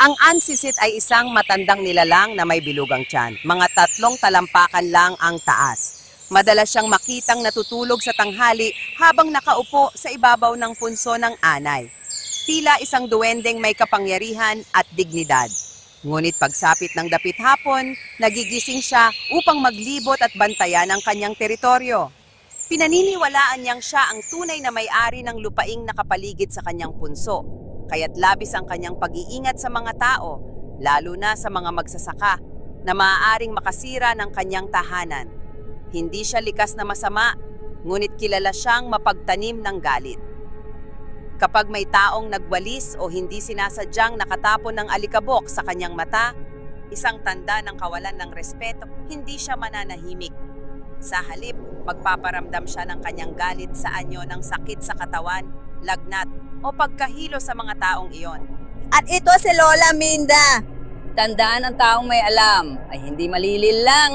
Ang ansisit ay isang matandang nilalang na may bilugang tiyan. Mga 3 talampakan lang ang taas. Madalas siyang makitang natutulog sa tanghali habang nakaupo sa ibabaw ng punso ng anay. Tila isang duwendeng may kapangyarihan at dignidad. Ngunit pagsapit ng dapit hapon, nagigising siya upang maglibot at bantayan ang kanyang teritoryo. Pinaniniwalaan niyang siya ang tunay na may-ari ng lupaing nakapaligid sa kanyang punso, kaya't labis ang kanyang pag-iingat sa mga tao, lalo na sa mga magsasaka, na maaaring makasira ng kanyang tahanan. Hindi siya likas na masama, ngunit kilala siyang mapagtanim ng galit. Kapag may taong nagwalis o hindi sinasadyang nakatapon ng alikabok sa kanyang mata, isang tanda ng kawalan ng respeto, hindi siya mananahimik. Sa halip, magpaparamdam siya ng kanyang galit sa anyo ng sakit sa katawan, lagnat o pagkahilo sa mga taong iyon. At ito si Lola Minda. Tandaan, ang taong may alam ay hindi malilil lang,